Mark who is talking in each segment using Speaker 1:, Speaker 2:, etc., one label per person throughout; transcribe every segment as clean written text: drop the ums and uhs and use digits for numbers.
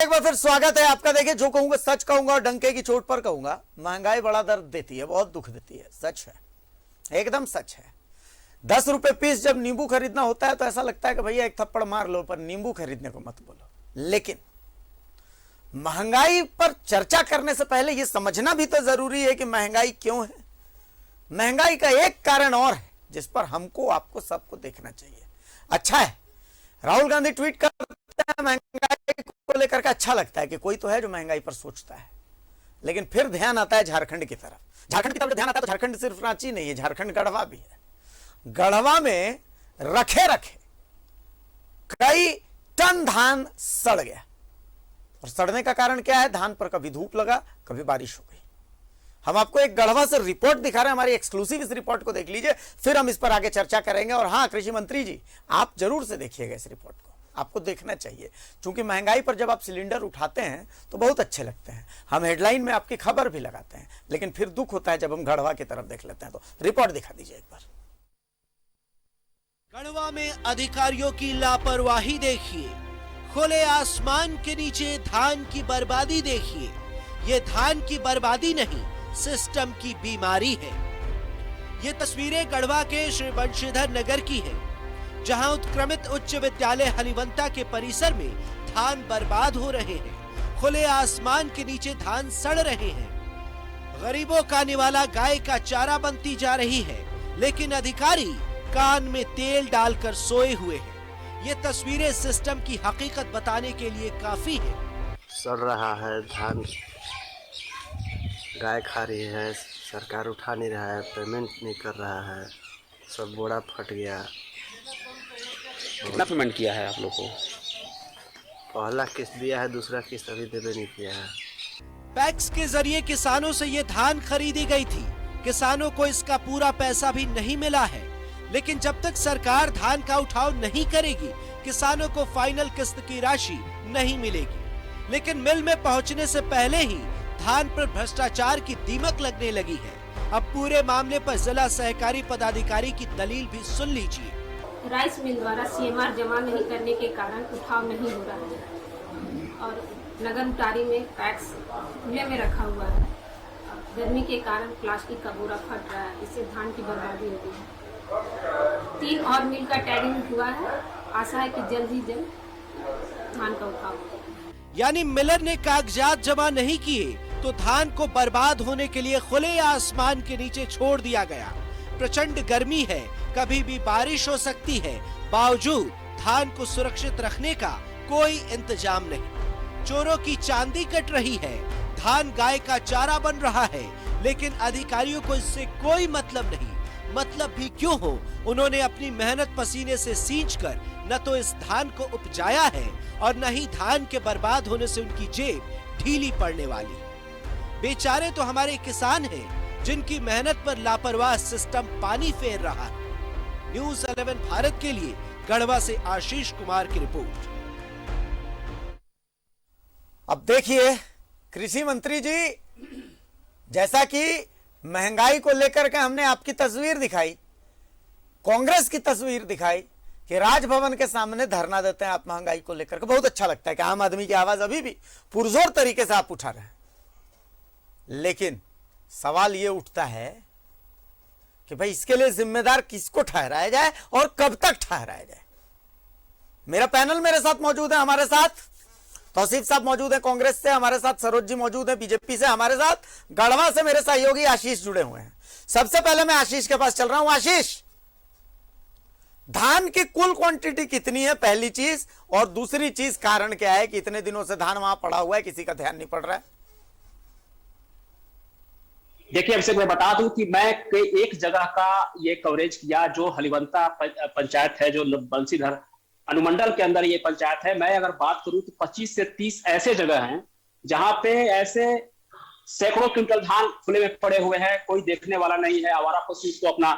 Speaker 1: एक बार फिर स्वागत है आपका। देखिए, जो कहूंगा सच कहूंगा और डंके की चोट पर कहूंगा। महंगाई बड़ा दर्द देती है, बहुत दुख देती है, सच है, एकदम सच है। 10 रुपए पीस जब नींबू खरीदना होता है तो ऐसा लगता है कि भैया एक थप्पड़ मार लो, पर नींबू खरीदने को मत बोलो। लेकिन महंगाई पर चर्चा करने से पहले यह समझना भी तो जरूरी है कि महंगाई क्यों है। महंगाई का एक कारण और है जिस पर हमको, आपको, सबको देखना चाहिए। अच्छा है, राहुल गांधी ट्वीट करते हैं महंगाई को लेकर के, अच्छा लगता है कि कोई तो है जो महंगाई पर सोचता है। लेकिन फिर ध्यान आता है झारखंड की तरफ। झारखंड की तरफ ध्यान आता है तो झारखंड सिर्फ रांची नहीं है, झारखंड गढ़वा भी है। गढ़वा में रखे कई टन धान सड़ गया। और सड़ने का कारण क्या है? धान पर कभी धूप लगा, कभी बारिश हो गई। हम आपको एक गढ़वा से रिपोर्ट दिखा रहे हैं, हमारी एक्सक्लूसिव इस रिपोर्ट को देख लीजिए, फिर हम इस पर आगे चर्चा करेंगे। और हां, कृषि मंत्री जी, आप जरूर से देखिएगा इस रिपोर्ट को, आपको देखना चाहिए। क्योंकि महंगाई पर जब आप सिलेंडर उठाते हैं तो बहुत अच्छे लगते हैं, हम हेडलाइन में आपकी खबर भी लगाते हैं, लेकिन फिर दुख होता है जब हम गढ़वा की तरफ देख लेते हैं। तो रिपोर्ट दिखा दीजिए एक बार।
Speaker 2: गढ़वा में अधिकारियों की लापरवाही देखिए, खुले आसमान के नीचे धान की बर्बादी देखिए। ये धान की बर्बादी नहीं, सिस्टम की बीमारी है। ये तस्वीरें गढ़वा के श्री बंशीधर नगर की हैं, जहां उत्क्रमित उच्च विद्यालय हलिवंता के परिसर में धान बर्बाद हो रहे हैं। खुले आसमान के नीचे धान सड़ रहे हैं। गरीबों का निवाला गाय का चारा बनती जा रही है, लेकिन अधिकारी कान में तेल डालकर सोए हुए हैं। ये तस्वीरें सिस्टम की हकीकत बताने के लिए काफी है।
Speaker 3: सड़ रहा है धान, गाय खा रही है, सरकार उठा नहीं रहा है, पेमेंट नहीं कर रहा है, सब बोरा फट गया।
Speaker 4: कितना पेमेंट किया है आप लोग को?
Speaker 3: पहला किस्त दिया है, दूसरा किस्त अभी देवे नहीं किया है।
Speaker 2: पैक्स के जरिए किसानों से ये धान खरीदी गई थी। किसानों को इसका पूरा पैसा भी नहीं मिला है। लेकिन जब तक सरकार धान का उठाव नहीं करेगी, किसानों को फाइनल किस्त की राशि नहीं मिलेगी। लेकिन मिल में पहुंचने से पहले ही धान पर भ्रष्टाचार की दीमक लगने लगी है। अब पूरे मामले पर जिला सहकारी पदाधिकारी की दलील भी सुन लीजिए।
Speaker 5: राइस मिल द्वारा सीएमआर जमा नहीं करने के कारण उठाव नहीं हो रहा है और नगर उटारी में पैक्स खुले में रखा हुआ है। गर्मी के कारण प्लास्टिक का बोरा फट रहा है, इससे धान की बर्बादी होती है। 3 और मिल का टैगिंग हुआ है, आशा है कि जल्द ही जल्द धान का उठाव होगा।
Speaker 2: यानी मिलर ने कागजात जमा नहीं किए तो धान को बर्बाद होने के लिए खुले आसमान के नीचे छोड़ दिया गया। प्रचंड गर्मी है, कभी भी बारिश हो सकती है, बावजूद धान को सुरक्षित रखने का कोई इंतजाम नहीं। चोरों की चांदी कट रही है, धान गाय का चारा बन रहा है, लेकिन अधिकारियों को इससे कोई मतलब नहीं। मतलब भी क्यों हो, उन्होंने अपनी मेहनत पसीने से सींचकर न तो इस धान को उपजाया है और न ही धान के बर्बाद होने से उनकी जेब ढीली पड़ने वाली। बेचारे तो हमारे किसान हैं, जिनकी मेहनत पर लापरवाह सिस्टम पानी फेर रहा है। न्यूज़ 11 भारत के लिए गढ़वा से आशीष कुमार की रिपोर्ट।
Speaker 1: अब देखिए कृषि मंत्री जी, जैसा कि महंगाई को लेकर के हमने आपकी तस्वीर दिखाई, कांग्रेस की तस्वीर दिखाई कि राजभवन के सामने धरना देते हैं आप महंगाई को लेकर के। बहुत अच्छा लगता है कि आम आदमी की आवाज अभी भी पुरजोर तरीके से आप उठा रहे हैं। लेकिन सवाल यह उठता है कि भाई इसके लिए जिम्मेदार किसको ठहराया जाए और कब तक ठहराया जाए। मेरा पैनल मेरे साथ मौजूद है, हमारे साथ तौसीफ साहब मौजूद है कांग्रेस से, हमारे साथ सरोज जी मौजूद है बीजेपी से, हमारे साथ गढ़वा से मेरे सहयोगी आशीष जुड़े हुए हैं। सबसे पहले मैं आशीष के पास चल रहा हूं। आशीष, धान की कुल क्वांटिटी कितनी है, पहली चीज, और दूसरी चीज कारण क्या है कि इतने दिनों से धान वहां पड़ा हुआ है, किसी का ध्यान नहीं पड़ रहा है?
Speaker 4: देखिए, अभिषेक, मैं बता दूं कि मैं एक जगह का ये कवरेज किया जो हलिवंता पंचायत है, जो बंशीधर अनुमंडल के अंदर ये पंचायत है। मैं अगर बात करूं तो 25 से 30 ऐसे जगह हैं जहां पे ऐसे सैकड़ों क्विंटल धान खुले में पड़े हुए हैं, कोई देखने वाला नहीं है। आवारा पशु उसको अपना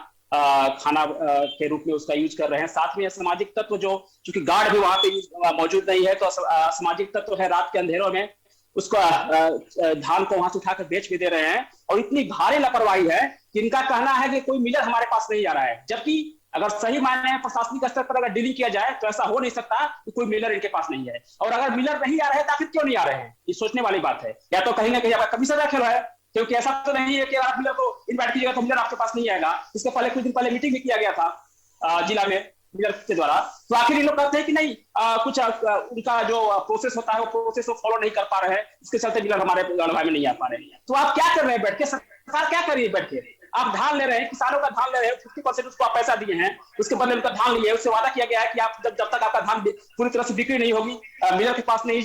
Speaker 4: खाना के रूप में उसका यूज कर रहे हैं। साथ में सामाजिक तत्व, जो चूंकि गार्ड भी वहां पे मौजूद नहीं है, तो सामाजिक तत्व है रात के अंधेरों में उसको धान को वहां से उठाकर बेच भी दे रहे हैं। और इतनी भारी लापरवाही है कि इनका कहना है कि कोई मिलर हमारे पास नहीं आ रहा है, जबकि अगर सही मायने में प्रशासनिक स्तर पर अगर डीलिंग किया जाए तो ऐसा हो नहीं सकता कि कोई मिलर इनके पास नहीं है। और अगर मिलर नहीं आ रहे हैं तो आखिर क्यों नहीं आ रहे हैं, ये सोचने वाली बात है। या तो कहीं ना कहीं आपका कमीशन रखा है, क्योंकि ऐसा तो नहीं है कि आप मिलर को इन्वाइट कीजिएगा तो मिलर आपके पास नहीं आएगा। इसके पहले कुछ दिन पहले मीटिंग भी किया गया था जिला में मिलर के द्वारा, तो आखिर ये लोग कहते हैं कि नहीं कुछ उनका जो प्रोसेस होता है वो प्रोसेस को फॉलो नहीं कर पा रहे हैं, इसके चलते मिलर हमारे गढ़वा में नहीं आ पा रहे हैं। तो आप क्या कर रहे हैं बैठ के, सरकार क्या कर रही है बैठ के? आप धान ले रहे हैं, किसानों का धान ले रहे हैं, 50% उसको आप पैसा दिए हैं, उसके बदले उनका धान लिए, उससे वादा किया गया है कि आप जब तक आपका धान पूरी तरह से बिक्री नहीं होगी, मिलर के पास नहीं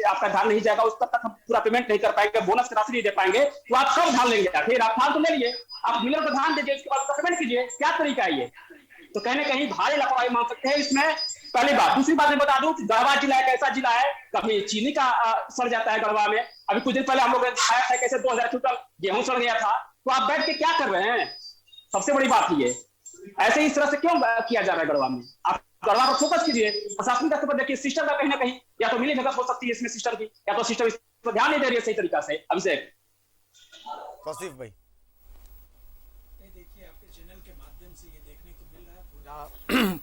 Speaker 4: आपका धान नहीं जाएगा, उस तक हम पूरा पेमेंट नहीं कर पाएंगे, बोनस की राशि नहीं दे पाएंगे। तो आप कब धान लेंगे? फिर आप धान तो ले लिए, आप मिलर को धान दीजिए, उसके बाद पेमेंट कीजिए। क्या तरीका है ये? तो कहीं ना कहीं भारी लापरवाही मान सकते हैं इसमें, पहली बात। दूसरी बात मैं बता दूं, गढ़वा जिला एक ऐसा जिला है, कभी चीनी का सड़ जाता है गढ़वा में। अभी कुछ दिन पहले हम लोग ने दिखाया था कैसे 2000 क्विंटल गेहूं सड़ गया था। तो आप बैठ के क्या कर रहे हैं? सबसे बड़ी बात ये, ऐसे इस तरह से क्यों किया जा रहा है गढ़वा में? आप गढ़वा पर फोकस कीजिए, प्रशासन का स्तर देखिए, सिस्टम का कहीं ना कहीं या तो मिली भगत हो सकती है इसमें सिस्टम की, या तो सिस्टम इस पर ध्यान नहीं दे रही है सही तरीका से। अभिषेक,
Speaker 1: कौशिक भाई,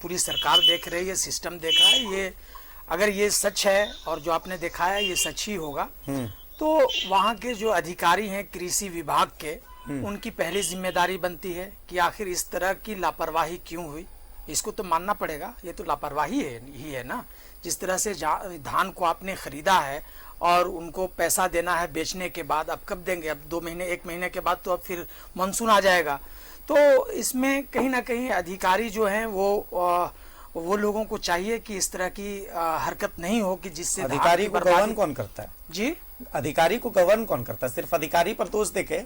Speaker 6: पूरी सरकार देख रही है, सिस्टम देख रहा है। ये अगर ये सच है और जो आपने देखा है ये सच ही होगा, तो वहाँ के जो अधिकारी हैं कृषि विभाग के, उनकी पहली जिम्मेदारी बनती है कि आखिर इस तरह की लापरवाही क्यों हुई। इसको तो मानना पड़ेगा, ये तो लापरवाही ही है ना। जिस तरह से धान को आपने खरीदा है और उनको पैसा देना है बेचने के बाद, अब कब देंगे? अब 2 महीने 1 महीने के बाद तो अब फिर मानसून आ जाएगा। तो इसमें कहीं ना कहीं अधिकारी जो हैं वो लोगों को चाहिए कि इस तरह की हरकत नहीं हो कि जिससे
Speaker 1: अधिकारी को गवर्न कौन करता है
Speaker 6: जी?
Speaker 1: अधिकारी को गवर्न कौन करता है? सिर्फ अधिकारी पर दोष देके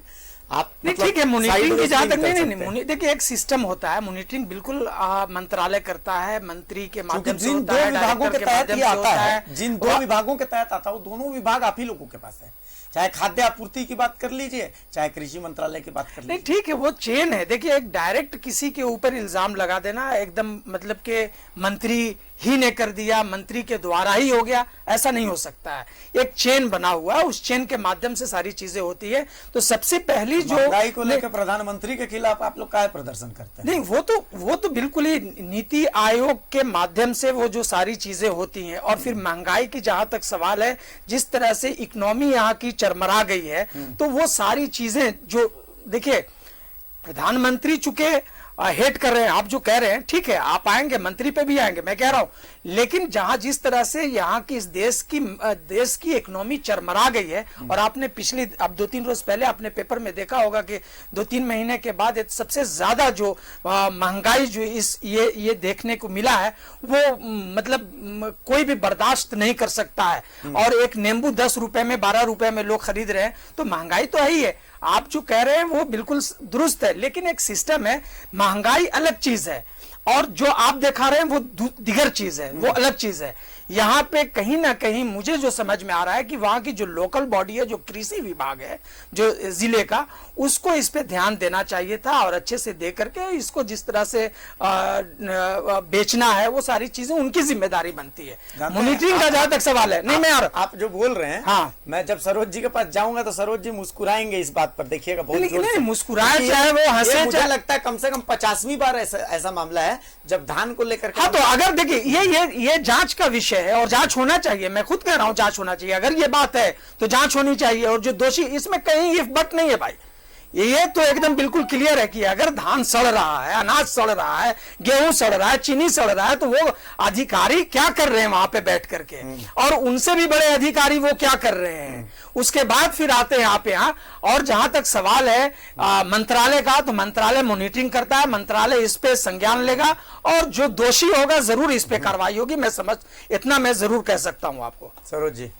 Speaker 1: आप
Speaker 6: नहीं, ठीक है, मॉनिटरिंग की जहां तक नहीं, देखिए एक सिस्टम होता है, मॉनिटरिंग बिल्कुल मंत्रालय करता है, मंत्री के माध्यम से होता है,
Speaker 1: विभागों के तहत ही आता है। जिन 2
Speaker 6: और
Speaker 1: विभागों के तहत आता है वो दोनों विभाग आप ही लोगों के पास है। चाहे खाद्य आपूर्ति की बात कर लीजिए, चाहे कृषि मंत्रालय की बात कर लीजिए।
Speaker 6: नहीं, ठीक है, वो चेन है। देखिए एक डायरेक्ट किसी के ऊपर इल्जाम लगा देना एकदम मतलब के मंत्री ही ने कर दिया, मंत्री के द्वारा ही हो गया, ऐसा नहीं हो सकता है। एक चेन बना हुआ है, उस चेन के माध्यम से सारी चीजें होती है। तो सबसे पहली जो
Speaker 1: महंगाई को लेकर प्रधानमंत्री के खिलाफ आप लोग क्या प्रदर्शन करते हैं?
Speaker 6: नहीं, वो तो बिल्कुल ही नीति आयोग के माध्यम से वो जो सारी चीजें होती हैं। और फिर महंगाई की जहां तक सवाल है, जिस तरह से इकोनॉमी यहाँ की चरमरा गई है, तो वो सारी चीजें जो देखिए प्रधानमंत्री चुके हेट कर रहे हैं, आप जो कह रहे हैं ठीक है, आप आएंगे, मंत्री पे भी आएंगे, मैं कह रहा हूं, लेकिन जहां जिस तरह से यहाँ की इस देश की इकोनॉमी चरमरा गई है, और आपने पिछली अब 2-3 रोज पहले आपने पेपर में देखा होगा कि 2-3 महीने के बाद सबसे ज्यादा जो महंगाई जो ये देखने को मिला है, वो मतलब कोई भी बर्दाश्त नहीं कर सकता है। और एक नींबू 10 रुपए में 12 रुपए में लोग खरीद रहे हैं, तो महंगाई तो है ही है। आप जो कह रहे हैं वो बिल्कुल दुरुस्त है, लेकिन एक सिस्टम है, महंगाई अलग चीज है और जो आप दिखा रहे हैं वो दिगर चीज है, वो अलग चीज है। यहाँ पे कहीं ना कहीं मुझे जो समझ में आ रहा है कि वहां की जो लोकल बॉडी है, जो कृषि विभाग है जो जिले का, उसको इस पे ध्यान देना चाहिए था और अच्छे से दे करके इसको जिस तरह से बेचना है, वो सारी चीजें उनकी जिम्मेदारी बनती है। मॉनिटरिंग का जहां तक सवाल है, नहीं मैं आप
Speaker 1: जो बोल रहे हैं, हाँ, मैं जब सरोज जी के पास जाऊंगा तो सरोज जी मुस्कुराएंगे इस बात पर, देखिएगा बहुत
Speaker 6: नहीं मुस्कुराए चाहे वो हंसे,
Speaker 1: मुझे लगता है कम से कम 50वीं बार ऐसा मामला है जब धान को लेकर।
Speaker 6: हाँ, तो अगर देखिए ये जांच का विषय है और जांच होना चाहिए, मैं खुद कह रहा हूं जांच होना चाहिए। अगर ये बात है तो जांच होनी चाहिए, और जो दोषी, इसमें कहीं इफ बट नहीं है भाई, ये तो एकदम बिल्कुल क्लियर है कि अगर धान सड़ रहा है, अनाज सड़ रहा है, गेहूं सड़ रहा है, चीनी सड़ रहा है, तो वो अधिकारी क्या कर रहे हैं वहां पे बैठ करके, और उनसे भी बड़े अधिकारी वो क्या कर रहे हैं। उसके बाद फिर आते हैं आप यहाँ, और जहां तक सवाल है मंत्रालय का, तो मंत्रालय मॉनिटरिंग करता है, मंत्रालय इस पे संज्ञान लेगा और जो दोषी होगा जरूर इस पे कार्रवाई होगी। इतना मैं जरूर कह सकता हूं आपको।
Speaker 1: सरोज जी,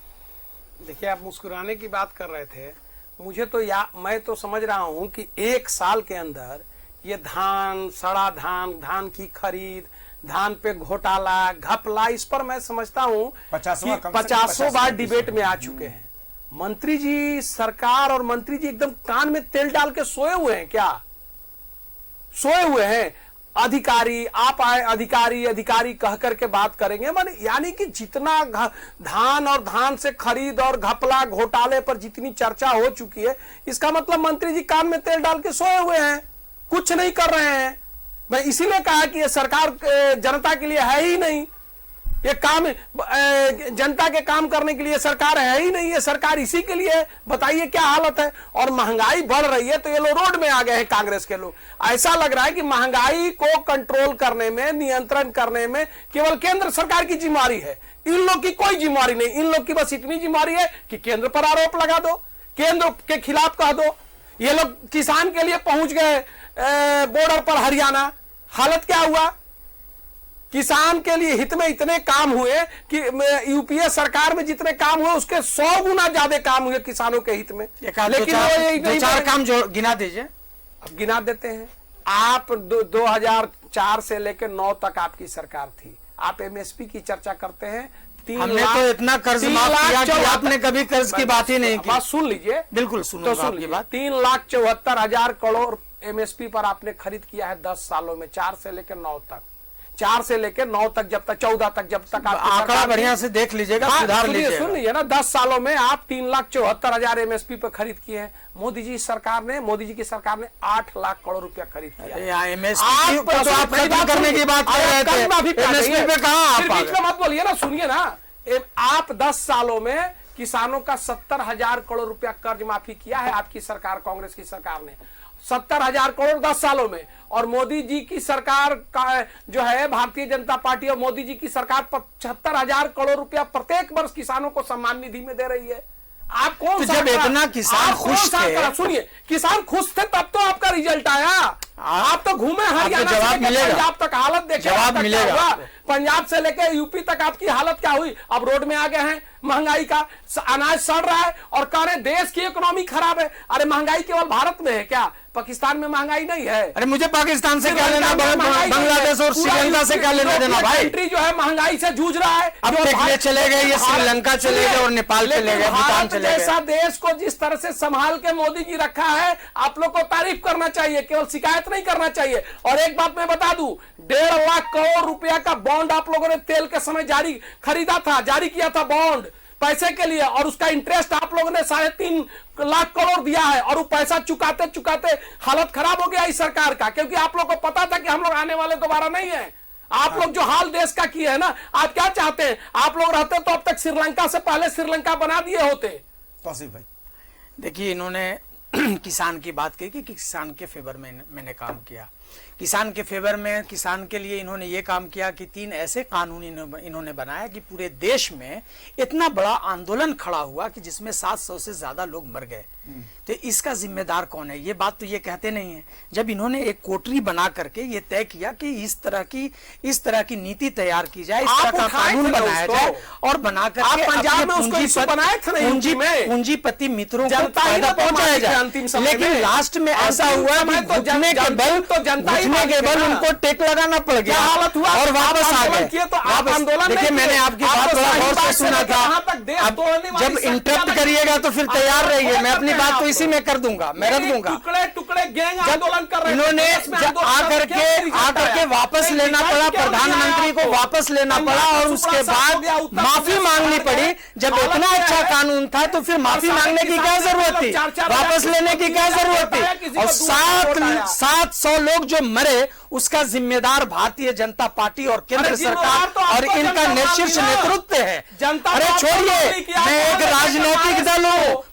Speaker 7: देखिए आप मुस्कुराने की बात कर रहे थे, मुझे तो मैं तो समझ रहा हूं कि 1 साल के अंदर ये धान, सड़ा धान की खरीद, धान पे घोटाला, घपला, इस पर मैं समझता हूं 50 बार डिबेट में आ चुके हैं। मंत्री जी, सरकार और मंत्री जी एकदम कान में तेल डाल के सोए हुए हैं क्या? सोए हुए हैं। अधिकारी आप आए, अधिकारी कह करके बात करेंगे, माने यानी कि जितना धान और धान से खरीद और घपला घोटाले पर जितनी चर्चा हो चुकी है, इसका मतलब मंत्री जी कान में तेल डाल के सोए हुए हैं, कुछ नहीं कर रहे हैं। मैं इसीलिए कहा कि ये सरकार जनता के लिए है ही नहीं, ये काम जनता के काम करने के लिए सरकार है ही नहीं, ये सरकार इसी के लिए है। बताइए क्या हालत है। और महंगाई बढ़ रही है तो ये लोग रोड में आ गए हैं, कांग्रेस के लोग। ऐसा लग रहा है कि महंगाई को कंट्रोल करने में, नियंत्रण करने में केवल केंद्र सरकार की जिम्मेदारी है, इन लोग की कोई जिम्मेदारी नहीं। इन लोग की बस इतनी जिम्मेदारी है कि केंद्र पर आरोप लगा दो, केंद्र के खिलाफ कह दो। ये लोग किसान के लिए पहुंच गए बॉर्डर पर हरियाणा, हालत क्या हुआ। किसान के लिए हित में इतने काम हुए कि यूपीए सरकार में जितने काम हुए उसके 100 गुना ज्यादा काम हुए किसानों के हित में।
Speaker 6: लेकिन दो चार काम जो गिना दीजिए।
Speaker 7: अब गिना देते हैं। आप 2004 से लेकर 9 तक आपकी सरकार थी। आप एमएसपी की चर्चा करते हैं।
Speaker 6: हमने तो इतना कर्ज माफ किया कि आपने कभी कर्ज की बात ही नहीं की।
Speaker 7: बात सुन लीजिए,
Speaker 6: बिल्कुल सुनो
Speaker 7: तो आपकी बात। 3,74,000 करोड़ एमएसपी पर आपने खरीद किया है 10 सालों में, 4 से लेकर 9 तक, 4 से लेकर 9 तक, जब तक 14 तक, जब तक
Speaker 6: आंकड़ा बढ़िया से देख लीजिएगा, सुधार लीजिएगा।
Speaker 7: सुन लीजिए ना, 10 सालों में आप 3,74,000 एमएसपी पर खरीद किए हैं। मोदी जी की सरकार ने 8 लाख करोड़ रुपया खरीद किया।
Speaker 6: एमएसपी तो आप खत्म करने की बात कर रहे थे, एमएसपी पे कहां आप
Speaker 7: बीच में मत बोलिए ना, सुनिए ना। आप 10 सालों में किसानों का 70,000 करोड़ रुपया कर्ज माफी किया है आपकी सरकार, कांग्रेस की सरकार ने। 70,000 करोड़ 10 सालों में। और मोदी जी की सरकार का जो है, भारतीय जनता पार्टी और मोदी जी की सरकार 75,000 करोड़ रुपया प्रत्येक वर्ष किसानों को सम्मान निधि में दे रही है। आप कौन
Speaker 6: तो जब इतना किसान खुश थे,
Speaker 7: सुनिए, किसान खुश थे तब तो आपका रिजल्ट आया। आप तो घूमे हरियाणा से लेकर पंजाब तक, हालत देखे
Speaker 6: जवाब मिलेगा।
Speaker 7: पंजाब से लेकर यूपी तक आपकी हालत क्या हुई। अब रोड में आ गए हैं, महंगाई का अनाज सड़ रहा है और कह रहे देश की इकोनॉमी खराब है। अरे महंगाई केवल भारत में है क्या, पाकिस्तान में महंगाई नहीं है।
Speaker 6: अरे मुझे पाकिस्तान से क्या लेना, बांग्लादेश और श्रीलंका से क्या लेना देना भाई।
Speaker 7: कंट्री जो है महंगाई से जूझ रहा है।
Speaker 6: अब देखने चले गए, ये श्रीलंका चले गए और नेपाल चले गए, भूटान चले गए।
Speaker 7: जैसा देश को जिस तरह से संभाल के मोदी जी रखा है, आप लोग को तारीफ करना चाहिए, केवल शिकायत नहीं करना चाहिए। और एक बात मैं बता दूं, 1.5 लाख करोड़ रुपया का बॉन्ड आप लोगों ने तेल के समय जारी किया था बॉन्ड पैसे के लिए, और उसका इंटरेस्ट आप लोगों ने 3.5 लाख करोड़ दिया है। और वो पैसा चुकाते चुकाते हालत खराब हो गया इस सरकार का, क्योंकि आप लोग को पता था कि हम लोग आने वाले दोबारा नहीं है। आप लोग जो हाल देश का किए है ना, आप क्या चाहते हैं, आप लोग रहते तो अब तक श्रीलंका से पहले श्रीलंका बना दिए होते।
Speaker 6: तौसीफ भाई देखिए, इन्होंने किसान की बात की कि किसान के फेवर में मैंने काम किया। किसान के फेवर में, किसान के लिए इन्होंने ये काम किया कि 3 ऐसे कानून इन्होंने बनाया कि पूरे देश में इतना बड़ा आंदोलन खड़ा हुआ कि जिसमें 700 से ज्यादा लोग मर गए। तो इसका जिम्मेदार कौन है, ये बात तो ये कहते नहीं है। जब इन्होंने एक कोटरी बना करके ये तय किया कि इस तरह की नीति तैयार की जाए, इस तरह का कानून बनाया जाए, और बना करके
Speaker 7: पंजाब में उसको बनाए थे,
Speaker 6: पूंजीपति मित्रों को फायदा पहुंचाया जाए। लेकिन लास्ट में ऐसा हुआ कि घुटने के बल उनको टेक लगाना पड़ गया और वापस आ गए। देखिए, मैंने आपकी बात थोड़ा गौर से सुना था। अब जब इंटरप्ट करिएगा तो फिर तैयार रहिए, मैं अपनी बात तो इसी में कर दूंगा, मैं रख दूंगा।
Speaker 7: टुकड़े गैंग आंदोलन कर रहे हैं,
Speaker 6: इन्होंने आकर के वापस लेना पड़ा, प्रधानमंत्री को वापस लेना पड़ा, और उसके बाद माफी मांगनी पड़ी। जब इतना अच्छा कानून था तो फिर माफी मांगने की क्या जरूरत थी, वापस लेने की क्या जरूरत थी। और 700 लोग जो मरे उसका जिम्मेदार भारतीय जनता पार्टी और केंद्र सरकार और इनका शीर्ष नेतृत्व है। अरे छोड़िए,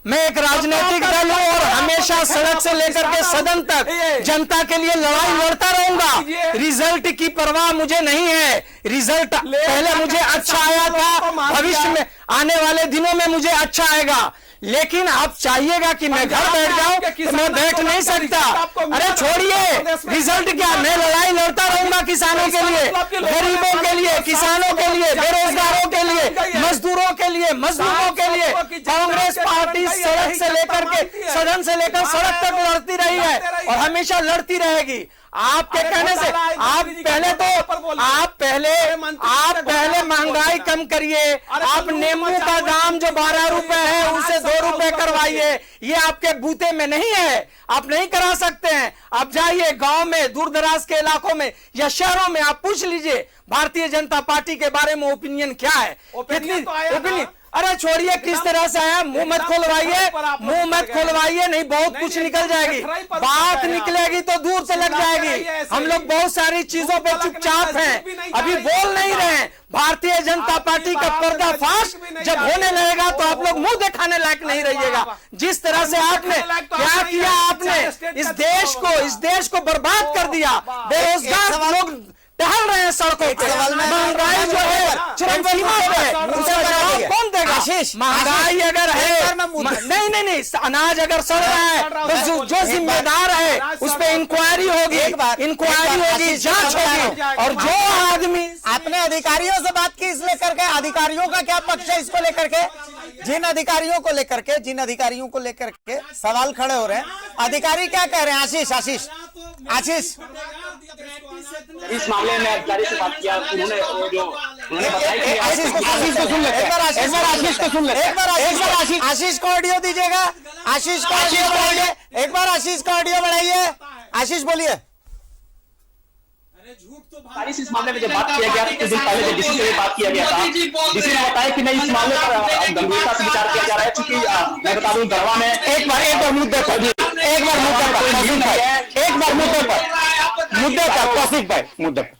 Speaker 6: मैं एक राजनीतिक दल हूं और हमेशा सड़क से लेकर के सदन तक जनता के लिए लड़ाई लड़ता रहूंगा। रिजल्ट की परवाह मुझे नहीं है। रिजल्ट पहले मुझे अच्छा आया था, भविष्य में आने वाले दिनों में मुझे अच्छा आएगा। लेकिन आप चाहिएगा कि मैं घर बैठ जाऊं तो मैं बैठ नहीं सकता। अरे छोड़िए, रिजल्ट क्या, मैं लड़ाई लड़ता रहूंगा किसानों के लिए, गरीबों के लिए, किसानों के लिए, बेरोजगारों के लिए, मजदूरों के लिए, मजदूरों के लिए। कांग्रेस पार्टी सड़क से लेकर के, सदन से लेकर सड़क तक लड़ती रही है और हमेशा लड़ती रहेगी। आपके कहने से आप पहले महंगाई कम करिए, आप नींबू का दाम जो 12 रुपए है उसे 2 रुपए करवाइए। ये आपके बूते में नहीं है, आप नहीं करा सकते हैं। आप जाइए गांव में, दूर दराज के इलाकों में या शहरों में, आप पूछ लीजिए भारतीय जनता पार्टी के बारे में ओपिनियन क्या है। अरे छोड़िए, किस तरह से आया, मुंह मत खोलवाइए, मुंह मत खोलवाइए, नहीं बहुत कुछ निकल जाएगी, बात निकलेगी तो दूर से लग जाएगी। हम लोग बहुत सारी चीजों पे चुपचाप हैं, अभी बोल नहीं रहे हैं। भारतीय जनता पार्टी का पर्दाफाश जब होने लगेगा तो आप लोग मुंह दिखाने लायक नहीं रहिएगा। जिस तरह से आपने क्या किया, आपने इस देश को बर्बाद कर दिया। बेरोजगार लोग टहल रहे हैं सड़कों पे, महंगाई जो है चरम सीमा पे, उसका जवाब कौन देगा? महंगाई अगर है, नहीं, अनाज अगर सड़ रहा है तो जो जिम्मेदार है उस पर इंक्वायरी होगी, जांच होगी। और जो आदमी,
Speaker 1: आपने अधिकारियों से बात की इसलिए करके, अधिकारियों का क्या पक्ष है इसको लेकर के? जिन अधिकारियों को लेकर के सवाल खड़े हो रहे हैं, अधिकारी क्या कह रहे हैं? आशीष
Speaker 4: इस मामले में अधिकारी से बात किया, उन्होंने बताया कि
Speaker 1: आशीष को सुन ले, एक बार आशीष को ऑडियो दीजिएगा, आशीष को ऑडियो बढ़ाइए, एक बार आशीष का ऑडियो बढ़ाइए। आशीष बोलिए।
Speaker 4: इस मामले में जब बात किया गया, कुछ दिन पहले जब डीसी से बात किया गया था, डीसी ने बताया कि नहीं, इस मामले पर गंभीरता से विचार किया जा रहा है। चूंकि मैं बता दूं, गढ़वा में एक बार मुद्दे पर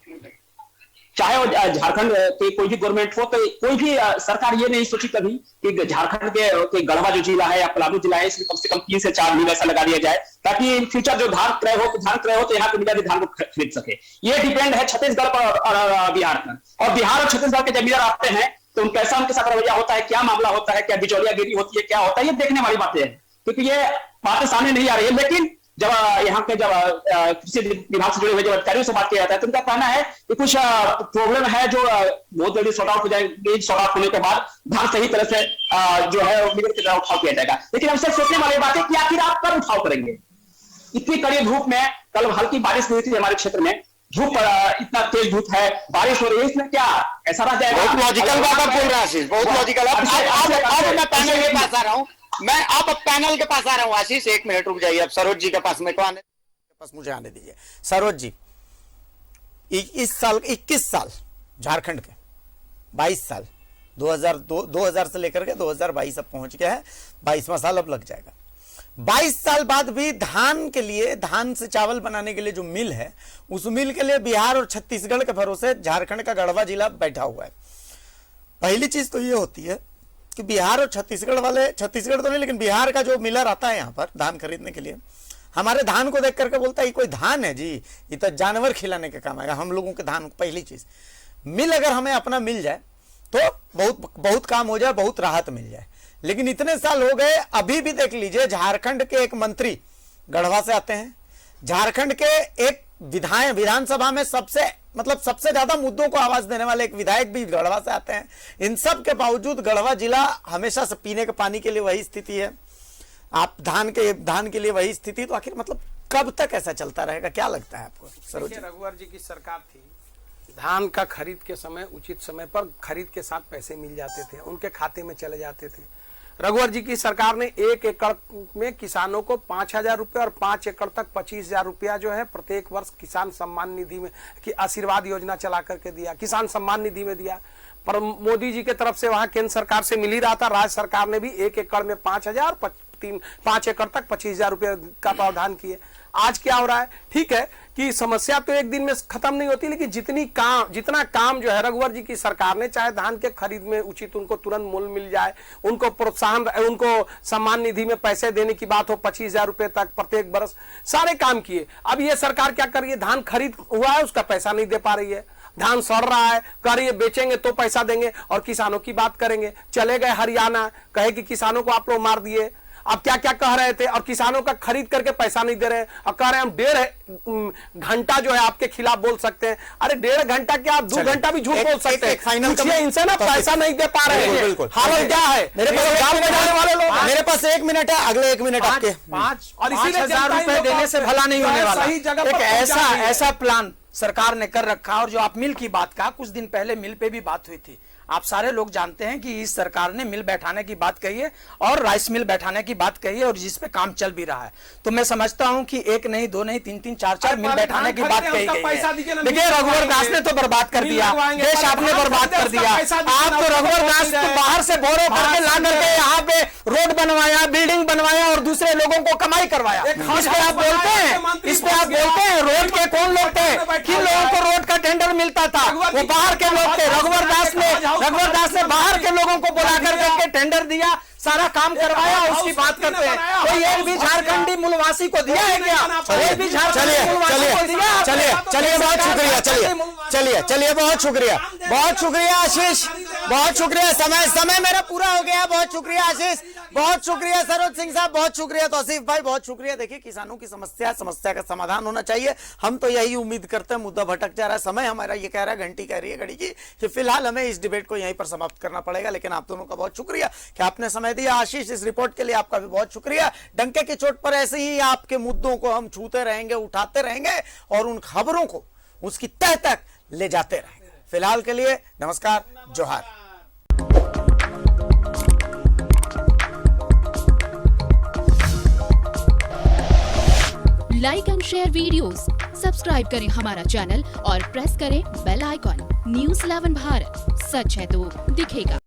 Speaker 4: चाहे वो झारखंड के कोई भी गवर्नमेंट हो, तो कोई भी सरकार ये नहीं सोची कभी कि झारखंड के गढ़वा जो जिला है या पलामू जिला है, इसमें कम से कम 3 से 4 मिल ऐसा लगा दिया जाए, ताकि फ्यूचर जो धान क्रय हो तो यहाँ के मीडिया भी धान को खरीद सके। ये डिपेंड है छत्तीसगढ़ पर और बिहार पर। और बिहार और छत्तीसगढ़ के जब मीडिया आते हैं तो कैसा उनके साथ रवैया होता है, क्या मामला होता है, क्या बिचौलियागिरी होती है, क्या होता है, ये देखने वाली बातें हैं, क्योंकि ये बातें सामने नहीं आ रही है। लेकिन जब यहाँ के कृषि विभाग से जुड़े हुए जब अधिकारियों से बात किया जाता है तो उनका कहना है कि कुछ प्रॉब्लम है जो बहुत जल्दी सॉर्ट आउट हो जाएंगे। सॉर्ट आउट होने के बाद धान सही तरह से जो है उठाव किया जाएगा। लेकिन हमसे सोचने वाली बात है कि आखिर आप कब उठाव करेंगे? इतनी कड़ी धूप में, कल हल्की बारिश हुई थी हमारे क्षेत्र में, धूप इतना तेज धूप है, बारिश हो रही है, इसमें क्या ऐसा रह जाएगा?
Speaker 8: बहुत लॉजिकल बात आप बोल रहे हैं आशीष, बहुत लॉजिकल। अब मैं पैनल के पास आ रहा हूँ, पैनल के पास आ रहा हूँ। आशीष 1 मिनट रुक जाइए, अब सरोज जी के पास मेरे को आने,
Speaker 1: पास मुझे आने दीजिए। सरोज जी, इस साल 21 साल झारखंड के, 22 साल 2000 से लेकर के 2022 अब पहुंच गया है, 22वां साल अब लग जाएगा। 22 साल बाद भी धान के लिए, धान से चावल बनाने के लिए जो मिल है, उस मिल के लिए बिहार और छत्तीसगढ़ के भरोसे झारखंड का गढ़वा जिला बैठा हुआ है। पहली चीज तो ये होती है कि बिहार और छत्तीसगढ़ वाले, छत्तीसगढ़ तो नहीं लेकिन बिहार का जो मिलर आता है यहाँ पर धान खरीदने के लिए, हमारे धान को देख करके बोलता है ये कोई धान है जी, ये तो जानवर खिलाने का काम आएगा हम लोगों के धान को। पहली चीज, मिल अगर हमें अपना मिल जाए तो बहुत काम हो जाए, बहुत राहत मिल जाए। लेकिन इतने साल हो गए, अभी भी देख लीजिए, झारखंड के एक मंत्री गढ़वा से आते हैं, झारखंड के एक विधानसभा में सबसे ज्यादा मुद्दों को आवाज देने वाले एक विधायक भी गढ़वा से आते हैं। इन सब के बावजूद गढ़वा जिला हमेशा से पीने के पानी के लिए वही स्थिति है, आप धान के लिए वही स्थिति। तो आखिर कब तक ऐसा चलता रहेगा, क्या लगता है आपको? सरोज,
Speaker 7: रघुवर जी की सरकार थी, धान का खरीद के समय उचित समय पर खरीद के साथ पैसे मिल जाते थे, उनके खाते में चले जाते थे। रघुवर जी की सरकार ने 1 एकड़ में किसानों को 5,000 रुपये और 5 एकड़ तक 25,000 रुपया जो है प्रत्येक वर्ष किसान सम्मान निधि में की आशीर्वाद योजना चला करके दिया, किसान सम्मान निधि में दिया। पर मोदी जी के तरफ से वहां केंद्र सरकार से मिल ही रहा था, राज्य सरकार ने भी 1 एकड़ में 5,000, 5 एकड़ तक 25,000 रुपये का प्रावधान किए। आज क्या हो रहा है? ठीक है कि समस्या तो एक दिन में खत्म नहीं होती, लेकिन जितना काम जो है रघुवर जी की सरकार ने, चाहे धान के खरीद में उचित उनको तुरंत मूल्य मिल जाए, उनको प्रोत्साहन, उनको सम्मान निधि में पैसे देने की बात हो 25,000 रुपए तक प्रत्येक वर्ष, सारे काम किए। अब ये सरकार क्या कर रही है? धान खरीद हुआ है, उसका पैसा नहीं दे पा रही है, धान सड़ रहा है, कह रही है बेचेंगे तो पैसा देंगे, और किसानों की बात करेंगे। चले गए हरियाणा, कहे कि किसानों को आप लोग मार दिए। अब क्या क्या कह रहे थे, और किसानों का खरीद करके पैसा नहीं दे रहे, और कह रहे हैं हम 1.5 घंटा जो है आपके खिलाफ बोल सकते हैं। अरे 1.5 घंटा क्या, आप 2 घंटा भी झूठ बोल सकते हैं। पूछिए इनसे ना, पैसा नहीं दे पा रहे हैं, हालत क्या है? मेरे पास गांव में जाने वाले लोग,
Speaker 1: मेरे पास 1 मिनट है, अगले 1 मिनट आपके।
Speaker 6: 5,000 रुपए देने से भला नहीं होने वाला। एक ऐसा प्लान सरकार ने कर रखा। और जो आप मिल की बात कहा, कुछ दिन पहले मिल पे भी बात हुई थी, आप सारे लोग जानते हैं कि इस सरकार ने मिल बैठाने की बात कही है और राइस मिल बैठाने की बात कही है और जिस पे काम चल भी रहा है। तो मैं समझता हूं कि एक नहीं, दो नहीं, तीन तीन, चार चार मिल बैठाने की बात कही गई है। देखिए रघुवर दास ने तो बर्बाद कर दिया, देश आपने बर्बाद कर दिया। आप तो रघुवर दास को बाहर से बोरो करके ला करके यहाँ पे रोड बनवाया, बिल्डिंग बनवाया और दूसरे लोगों को कमाई करवाया। इस पे आप बोलते हैं, इस पे आप बोलते हैं रोड के कौन लोग थे, किन लोगों को रोड का टेंडर मिलता था? वो बाहर के लोग थे। रघुवर दास ने बाहर के लोगों को बुला करके टेंडर दिया, सारा काम करवाया, उसकी बात करते हैं। कोई एक भी झारखंडी मूलवासी को दिया है क्या? कोई भी झारखंडी मूलवासी को दिया?
Speaker 1: चलिए बहुत शुक्रिया, चलिए बहुत शुक्रिया आशीष, बहुत शुक्रिया। समय मेरा पूरा हो गया। बहुत शुक्रिया आशीष, बहुत शुक्रिया सरोज सिंह साहब, बहुत शुक्रिया तौसीफ भाई, बहुत शुक्रिया। देखिए किसानों की समस्या का समाधान होना चाहिए। हम तो यही उम्मीद करते हैं। मुद्दा भटक जा रहा है, समय हमारा ये कह रहा है, घंटी कह रही है घड़ी की कि फिलहाल हमें इस डिबेट को यहीं पर समाप्त करना पड़ेगा। लेकिन आप दोनों का बहुत शुक्रिया कि आपने समय दिया। आशीष, इस रिपोर्ट के लिए आपका भी बहुत शुक्रिया। डंके की चोट पर ऐसे ही आपके मुद्दों को हम छूते रहेंगे, उठाते रहेंगे और उन खबरों को उसकी तह तक ले जाते रहेंगे। फिलहाल के लिए नमस्कार, जोहार।
Speaker 9: Like and share videos, subscribe करें हमारा चैनल और प्रेस करें बेल आइकॉन। न्यूज़ 11 भारत, सच है तो दिखेगा।